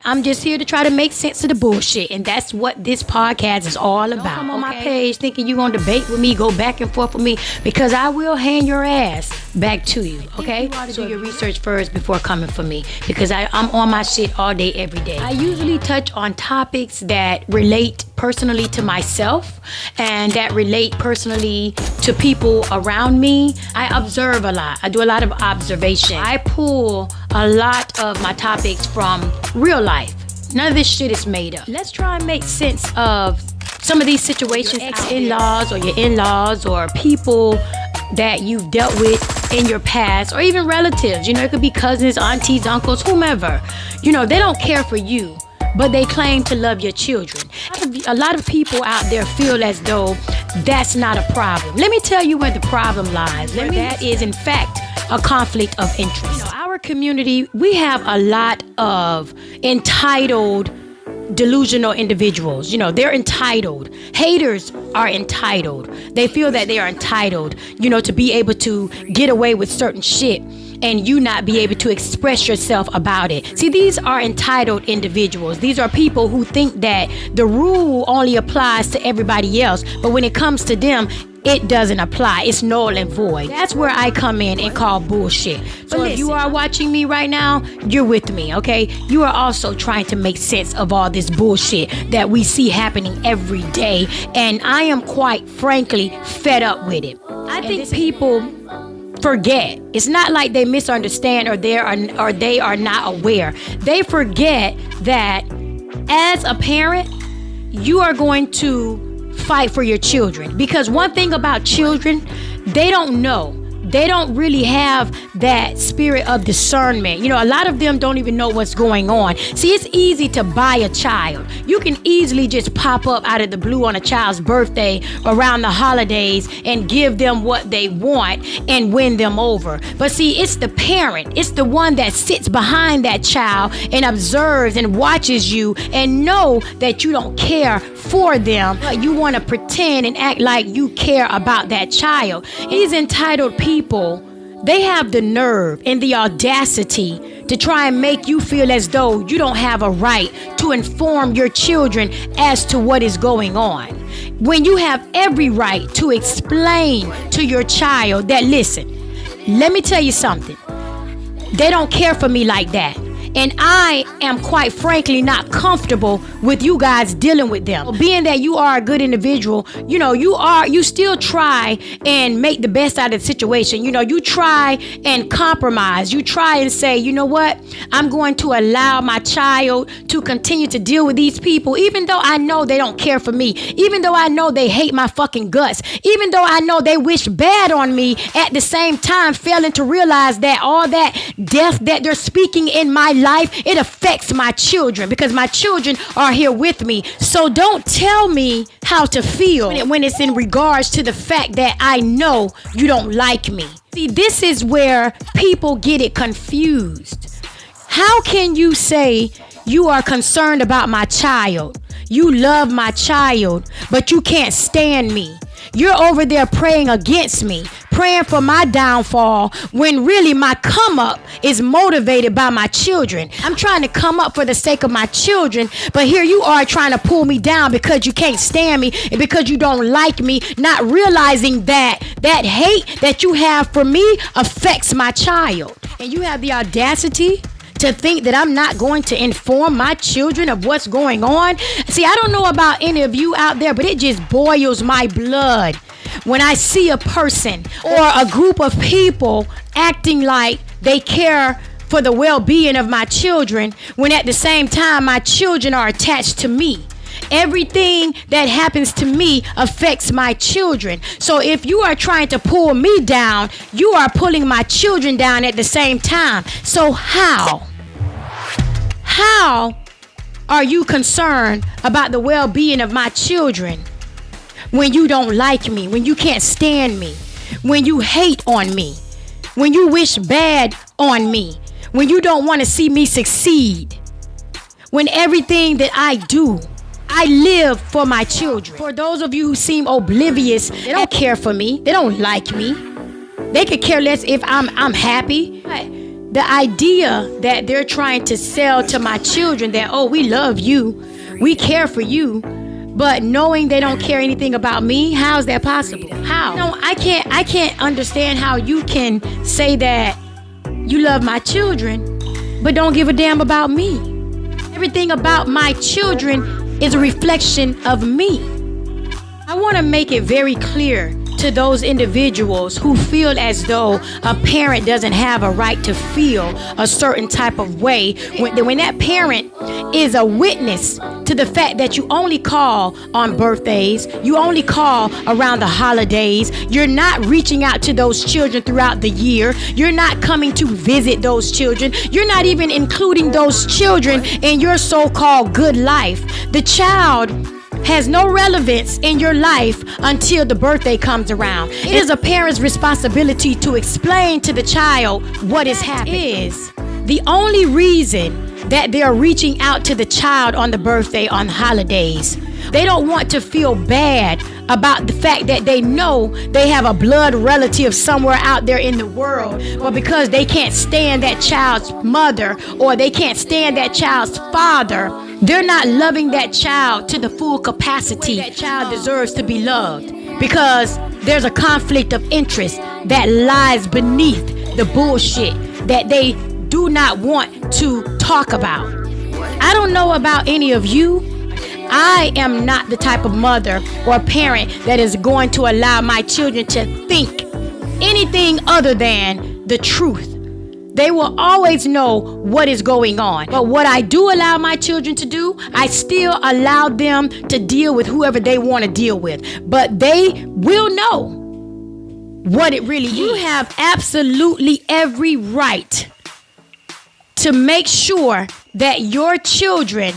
I'm just here to try to make sense of the bullshit. And that's what this podcast is all about. Don't come on my page thinking you're going to debate with me, go back and forth with me, because I will hand your ass back to you, okay? You ought to do your research first before coming for me, because I'm on my shit all day, every day. I usually touch on topics that relate personally to myself and that relate personally to people around me. I observe a lot. I do a lot of observation. I pull a lot of my topics from real life. None of this shit is made up. Let's try and make sense of some of these situations, ex-in-laws or your in-laws or people that you've dealt with in your past, or even relatives. You know, it could be cousins, aunties, uncles, whomever. You know, they don't care for you, but they claim to love your children. A lot of people out there feel as though that's not a problem. Let me tell you where the problem lies. That is, in fact, a conflict of interest. You know, our community, we have a lot of entitled, delusional individuals. You know, they're entitled. Haters are entitled. They feel that they are entitled, you know, to be able to get away with certain shit and you not be able to express yourself about it. See, these are entitled individuals. These are people who think that the rule only applies to everybody else, but when it comes to them, it doesn't apply. It's null and void. That's where I come in and call bullshit. So if you are watching me right now, you're with me, okay? You are also trying to make sense of all this bullshit that we see happening every day, and I am quite frankly fed up with it. I think people forget. It's not like they misunderstand or they are not aware. They forget that as a parent, you are going to fight for your children, because one thing about children, they don't know. They don't really have that spirit of discernment. You know, a lot of them don't even know what's going on. See, it's easy to buy a child. You can easily just pop up out of the blue on a child's birthday around the holidays and give them what they want and win them over. But see, it's the parent. It's the one that sits behind that child and observes and watches you and know that you don't care for them, but you want to pretend and act like you care about that child. These entitled people, they have the nerve and the audacity to try and make you feel as though you don't have a right to inform your children as to what is going on, when you have every right to explain to your child that, listen, let me tell you something. They don't care for me like that. And I am quite frankly not comfortable with you guys dealing with them. Being that you are a good individual, you know, you still try and make the best out of the situation. You know, you try and compromise. You try and say, you know what? I'm going to allow my child to continue to deal with these people, even though I know they don't care for me, even though I know they hate my fucking guts, even though I know they wish bad on me, at the same time failing to realize that all that death that they're speaking in my life, it affects my children, because my children are here with me. So don't tell me how to feel when it's in regards to the fact that I know you don't like me. See, this is where people get it confused. How can you say you are concerned about my child, you love my child, but you can't stand me? You're over there praying against me, praying for my downfall, when really my come up is motivated by my children. I'm trying to come up for the sake of my children, but here you are trying to pull me down because you can't stand me and because you don't like me, not realizing that that hate that you have for me affects my child. And you have the audacity to think that I'm not going to inform my children of what's going on. See, I don't know about any of you out there, but it just boils my blood when I see a person or a group of people acting like they care for the well-being of my children, when at the same time my children are attached to me. Everything that happens to me affects my children. So if you are trying to pull me down, you are pulling my children down at the same time. So how are you concerned about the well-being of my children when you don't like me, when you can't stand me, when you hate on me, when you wish bad on me, when you don't want to see me succeed, when everything that I do, I live for my children? For those of you who seem oblivious, they don't care for me, they don't like me, they could care less if I'm happy. the idea that they're trying to sell to my children that, oh, we love you, we care for you, but knowing they don't care anything about me, how is that possible? How? No, I can't understand how you can say that you love my children, but don't give a damn about me. Everything about my children is a reflection of me. I want to make it very clear to those individuals who feel as though a parent doesn't have a right to feel a certain type of way when that parent is a witness to the fact that you only call on birthdays, you only call around the holidays, you're not reaching out to those children throughout the year, you're not coming to visit those children, you're not even including those children in your so-called good life. The child has no relevance in your life until the birthday comes around. It is a parent's responsibility to explain to the child what is happening. The only reason that they're reaching out to the child on the birthday, on holidays, they don't want to feel bad about the fact that they know they have a blood relative somewhere out there in the world, but because they can't stand that child's mother or they can't stand that child's father, they're not loving that child to the full capacity that child deserves to be loved, because there's a conflict of interest that lies beneath the bullshit that they do not want to talk about. I don't know about any of you. I am not the type of mother or parent that is going to allow my children to think anything other than the truth. They will always know what is going on. But what I do allow my children to do, I still allow them to deal with whoever they want to deal with. But they will know what it really is. You have absolutely every right to make sure that your children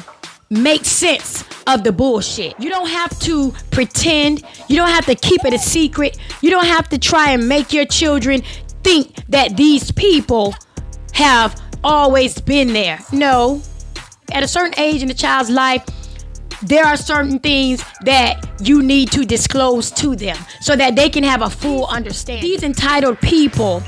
make sense of the bullshit. You don't have to pretend. You don't have to keep it a secret. You don't have to try and make your children think that these people have always been there. No. At a certain age in the child's life, there are certain things that you need to disclose to them so that they can have a full understanding. These entitled people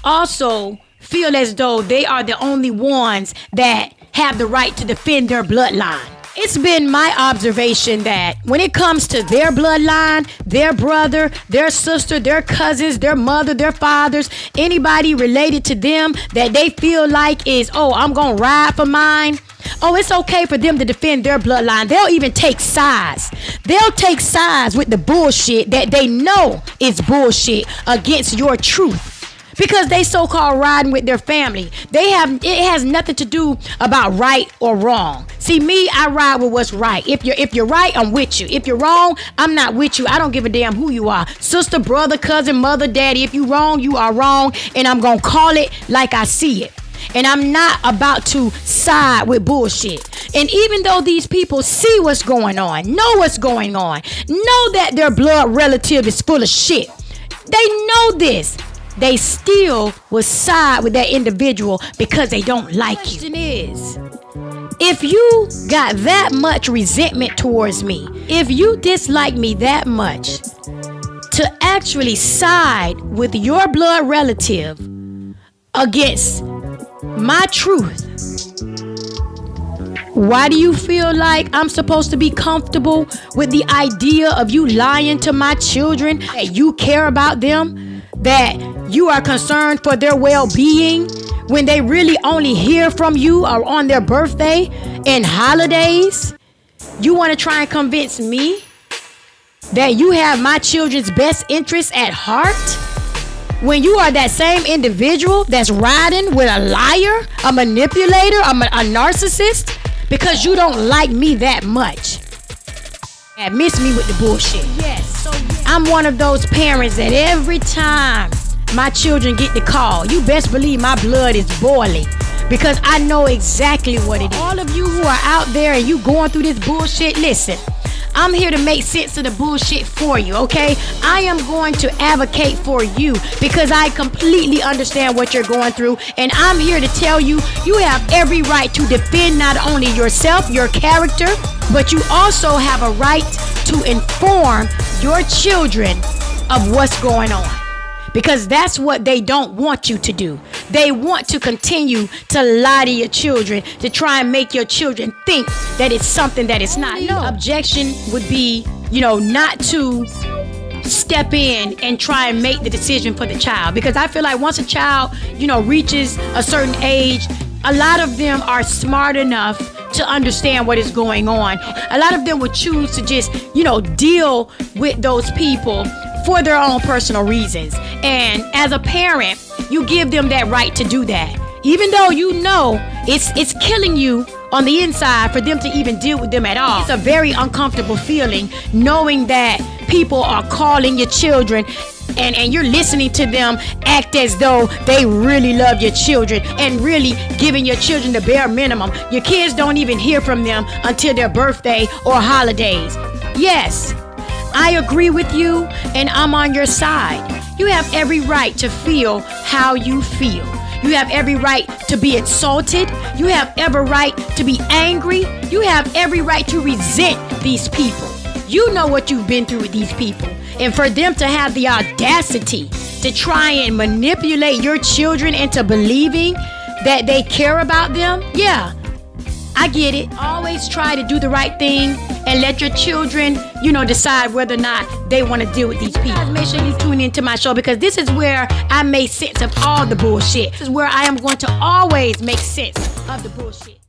also feel as though they are the only ones that have the right to defend their bloodline. It's been my observation that when it comes to their bloodline, their brother, their sister, their cousins, their mother, their fathers, anybody related to them that they feel like is, oh, I'm gonna ride for mine. Oh, it's okay for them to defend their bloodline. They'll even take sides. They'll take sides with the bullshit that they know is bullshit against your truth. Because they so-called riding with their family. It has nothing to do about right or wrong. See, me, I ride with what's right. If you're right, I'm with you. If you're wrong, I'm not with you. I don't give a damn who you are. Sister, brother, cousin, mother, daddy. If you wrong, you are wrong. And I'm going to call it like I see it. And I'm not about to side with bullshit. And even though these people see what's going on, know what's going on, know that their blood relative is full of shit, they know this, they still will side with that individual because they don't like you. The question is, if you got that much resentment towards me, if you dislike me that much, to actually side with your blood relative against my truth, why do you feel like I'm supposed to be comfortable with the idea of you lying to my children, that you care about them, that you are concerned for their well-being, when they really only hear from you or on their birthday and holidays? You want to try and convince me that you have my children's best interests at heart, when you are that same individual that's riding with a liar, a manipulator, a narcissist, because you don't like me that much. Miss me with the bullshit. Yes. I'm one of those parents that every time my children get the call, you best believe my blood is boiling, because I know exactly what it is. All of you who are out there and you going through this bullshit, listen, I'm here to make sense of the bullshit for you, okay? I am going to advocate for you because I completely understand what you're going through, and I'm here to tell you, you have every right to defend not only yourself, your character, but you also have a right to inform your children of what's going on, because that's what they don't want you to do. they want to continue to lie to your children, to try and make your children think that it's something that it's not. No. Objection would be, not to step in and try and make the decision for the child. Because I feel like once a child, reaches a certain age, a lot of them are smart enough to understand what is going on. A lot of them would choose to just, deal with those people for their own personal reasons. And as a parent, you give them that right to do that. Even though it's killing you on the inside for them to even deal with them at all. It's a very uncomfortable feeling knowing that people are calling your children and you're listening to them act as though they really love your children and really giving your children the bare minimum. Your kids don't even hear from them until their birthday or holidays. Yes, I agree with you and I'm on your side. You have every right to feel how you feel. You have every right to be insulted. You have every right to be angry. You have every right to resent these people. You know what you've been through with these people. And for them to have the audacity to try and manipulate your children into believing that they care about them, yeah, I get it. Always try to do the right thing and let your children, decide whether or not they want to deal with these people. Make sure you tune into my show because this is where I make sense of all the bullshit. This is where I am going to always make sense of the bullshit.